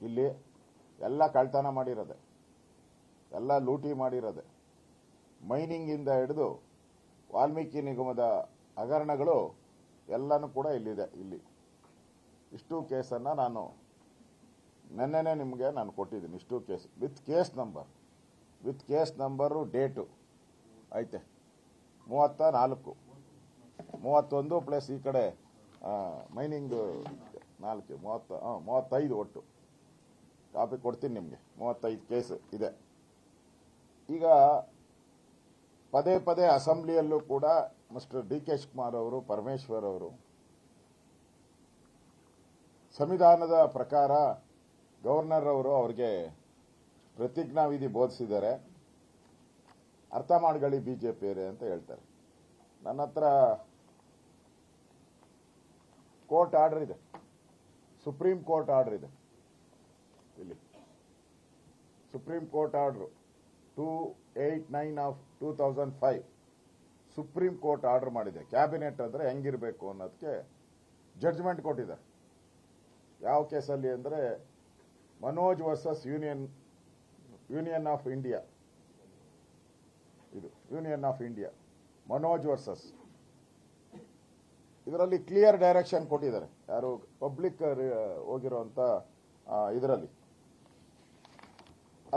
ಇಲ್ಲಿ ಎಲ್ಲ ಕಳ್ತನ ಮಾಡಿರೋದೆ, ಎಲ್ಲ ಲೂಟಿ ಮಾಡಿರೋದೆ. ಮೈನಿಂಗಿಂದ ಹಿಡಿದು ವಾಲ್ಮೀಕಿ ನಿಗಮದ ಹಗರಣಗಳು ಎಲ್ಲನೂ ಕೂಡ ಇಲ್ಲಿದೆ. ಇಲ್ಲಿ ಇಷ್ಟು ಕೇಸನ್ನು ನಾನು ನೆನ್ನೆನೇ ನಿಮಗೆ ನಾನು ಕೊಟ್ಟಿದ್ದೀನಿ. ಇಷ್ಟು case with case number date ಐತೆ 34, 31 ಪ್ಲಸ್ ಈ ಕಡೆ ಮೈನಿಂಗ್ 35 ಒಟ್ಟು ಕಾಪಿ ಕೊಡ್ತೀನಿ ನಿಮಗೆ. 35 ಕೇಸ್ ಇದೆ. ಈಗ ಪದೇ ಪದೇ ಅಸೆಂಬ್ಲಿಯಲ್ಲೂ ಕೂಡ ಮಿಸ್ಟರ್ ಡಿ ಕೆ ಶಿವಕುಮಾರ್ ಅವರು, ಪರಮೇಶ್ವರ್ ಅವರು ಸಂವಿಧಾನದ ಪ್ರಕಾರ ಗವರ್ನರ್ ಅವರು ಅವ್ರಿಗೆ ಪ್ರತಿಜ್ಞಾವಿಧಿ ಬೋಧಿಸಿದ್ದಾರೆ, ಅರ್ಥ ಮಾಡ್ಕೊಳ್ಳಿ ಬಿಜೆಪಿಯವರೇ ಅಂತ ಹೇಳ್ತಾರೆ. ನನ್ನ ಹತ್ರ ಕೋರ್ಟ್ ಆರ್ಡರ್ ಇದೆ, ಸುಪ್ರೀಂ ಕೋರ್ಟ್ ಆರ್ಡರ್ ಇದೆ. ಇಲ್ಲಿ supreme court order 289 of 2005 supreme court order ಮಾಡಿದೆ. ಕ್ಯಾಬಿನೆಟ್ ಅಂದ್ರೆ ಹೆಂಗಿರಬೇಕು ಅನ್ನೋದಕ್ಕೆ ಜಡ್ಜ್ಮೆಂಟ್ ಕೊಟ್ಟಿದ್ದಾರೆ. ಯಾವ ಕೇಸಲ್ಲಿ ಅಂದರೆ Manoj versus union of India. ಇದು union of India Manoj versus. ಇದರಲ್ಲಿ ಕ್ಲಿಯರ್ ಡೈರೆಕ್ಷನ್ ಕೊಟ್ಟಿದ್ದಾರೆ. ಯಾರು ಪಬ್ಲಿಕ್ ಹೋಗಿರುವಂತ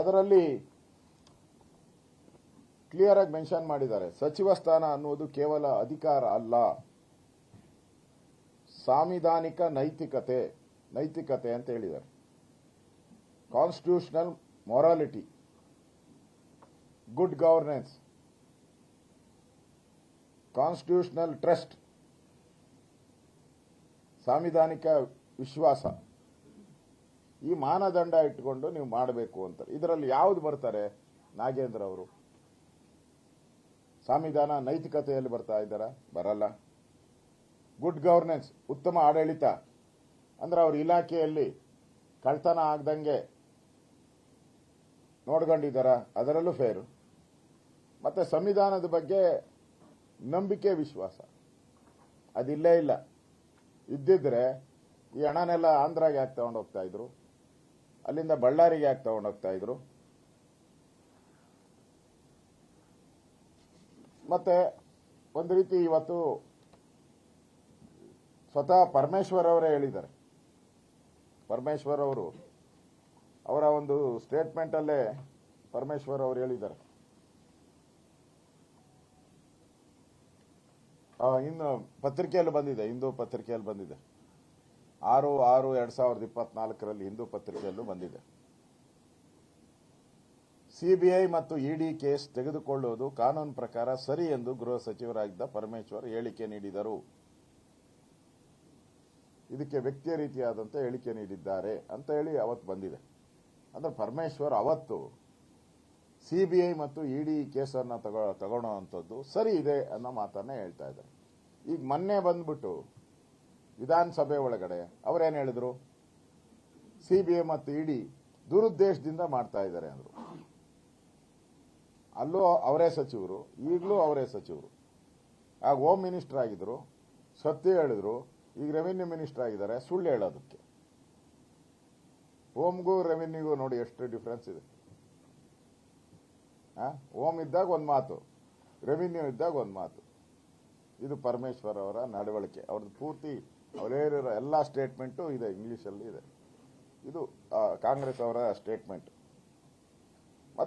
ಅದರಲ್ಲಿ ಕ್ಲಿಯರ್ ಆಗಿ ಮೆನ್ಷನ್ ಮಾಡಿದ್ದಾರೆ. ಸಚಿವ ಸ್ಥಾನ ಅನ್ನುವುದು ಕೇವಲ ಅಧಿಕಾರ ಅಲ್ಲ, ಸಾಂವಿಧಾನಿಕ ನೈತಿಕತೆ ಅಂತ ಹೇಳಿದ್ದಾರೆ. Constitutional morality, good governance, constitutional trust, ಸಾಂವಿಧಾನಿಕ ವಿಶ್ವಾಸ, ಈ ಮಾನದಂಡ ಇಟ್ಟುಕೊಂಡು ನೀವು ಮಾಡಬೇಕು ಅಂತಾರೆ. ಇದರಲ್ಲಿ ಯಾವುದು ಬರ್ತಾರೆ? ನಾಗೇಂದ್ರ ಅವರು ಸಂವಿಧಾನ ನೈತಿಕತೆಯಲ್ಲಿ ಬರ್ತಾ ಇದ್ದಾರಾ? ಬರಲ್ಲ. ಗುಡ್ ಗವರ್ನೆನ್ಸ್, ಉತ್ತಮ ಆಡಳಿತ ಅಂದ್ರೆ ಅವ್ರ ಇಲಾಖೆಯಲ್ಲಿ ಕಳ್ತನ ಆಗದಂಗೆ ನೋಡ್ಕೊಂಡಿದ್ದಾರ? ಅದರಲ್ಲೂ ಫೇರು. ಮತ್ತೆ ಸಂವಿಧಾನದ ಬಗ್ಗೆ ನಂಬಿಕೆ, ವಿಶ್ವಾಸ ಅದಿಲ್ಲೇ ಇಲ್ಲ. ಇದ್ದಿದ್ರೆ ಈ ಹಣನೆಲ್ಲ ಆಂಧ್ರಾಗೆ ಯಾಕೆ ತಗೊಂಡು ಹೋಗ್ತಾ ಇದ್ರು? ಅಲ್ಲಿಂದ ಬಳ್ಳಾರಿಗೆ ಯಾಕೆ ತಗೊಂಡು ಹೋಗ್ತಾ ಇದ್ರು? ಮತ್ತೆ ಒಂದು ರೀತಿ ಇವತ್ತು ಸ್ವತಃ ಪರಮೇಶ್ವರ್ ಅವರೇ ಹೇಳಿದ್ದಾರೆ. ಪರಮೇಶ್ವರ್ ಅವರು ಅವರ ಒಂದು ಸ್ಟೇಟ್ಮೆಂಟ್ ಅಲ್ಲೇ ಪರಮೇಶ್ವರ್ ಅವರು ಹೇಳಿದ್ದಾರೆ, ಇನ್ನು ಪತ್ರಿಕೆಯಲ್ಲಿ ಬಂದಿದೆ, ಹಿಂದೂ ಪತ್ರಿಕೆಯಲ್ಲಿ ಬಂದಿದೆ, 6/6/2024 ಹಿಂದೂ ಪತ್ರಿಕೆಯಲ್ಲೂ ಬಂದಿದೆ. ಸಿಬಿಐ ಮತ್ತು ಇಡಿ ಕೇಸ್ ತೆಗೆದುಕೊಳ್ಳುವುದು ಕಾನೂನು ಪ್ರಕಾರ ಸರಿ ಎಂದು ಗೃಹ ಸಚಿವರಾಗಿದ್ದ ಪರಮೇಶ್ವರ್ ಹೇಳಿಕೆ ನೀಡಿದರು. ಇದಕ್ಕೆ ವ್ಯಕ್ತಿಯ ರೀತಿಯಾದಂತೆ ಹೇಳಿಕೆ ನೀಡಿದ್ದಾರೆ ಅಂತ ಹೇಳಿ ಅವತ್ತು ಬಂದಿದೆ. ಅಂದ್ರೆ ಪರಮೇಶ್ವರ್ ಅವತ್ತು ಸಿಬಿಐ ಮತ್ತು ಇಡಿ ಕೇಸನ್ನು ತಗೊಳ್ಳೋವಂಥದ್ದು ಸರಿ ಇದೆ ಅನ್ನೋ ಮಾತನ್ನೇ ಹೇಳ್ತಾ ಇದ್ದಾರೆ. ಈಗ ಮೊನ್ನೆ ಬಂದ್ಬಿಟ್ಟು ವಿಧಾನಸಭೆ ಒಳಗಡೆ ಅವರೇನು ಹೇಳಿದ್ರು? ಸಿಬಿಐ ಮತ್ತು ಇಡಿ ದುರುದ್ದೇಶದಿಂದ ಮಾಡ್ತಾ ಇದ್ದಾರೆ ಅಂದ್ರು. ಅಲ್ಲೂ ಅವರೇ ಸಚಿವರು, ಈಗಲೂ ಅವರೇ ಸಚಿವರು. ಆಗ ಹೋಮ್ ಮಿನಿಸ್ಟರ್ ಆಗಿದ್ರು, ಸತ್ಯ ಹೇಳಿದ್ರು. ಈಗ ರೆವಿನ್ಯೂ ಮಿನಿಸ್ಟರ್ ಆಗಿದ್ದಾರೆ, ಸುಳ್ಳು ಹೇಳೋದಕ್ಕೆ. ಹೋಮ್ಗೂ ರೆವಿನ್ಯೂಗೂ ನೋಡಿ ಎಷ್ಟು ಡಿಫರೆನ್ಸ್ ಇದೆ. ಹೋಮ್ ಇದ್ದಾಗ ಒಂದು ಮಾತು, ರೆವಿನ್ಯೂ ಇದ್ದಾಗ ಒಂದು ಮಾತು. ಇದು ಪರಮೇಶ್ವರ್ ಅವರ ನಡವಳಿಕೆ. ಅವ್ರದ್ದು ಪೂರ್ತಿ ಅವರೇರಿರೋ ಎಲ್ಲ ಸ್ಟೇಟ್ಮೆಂಟು ಇದೆ, ಇಂಗ್ಲಿಷಲ್ಲಿ ಇದೆ. ಇದು ಕಾಂಗ್ರೆಸ್ ಅವರ ಸ್ಟೇಟ್ಮೆಂಟ್.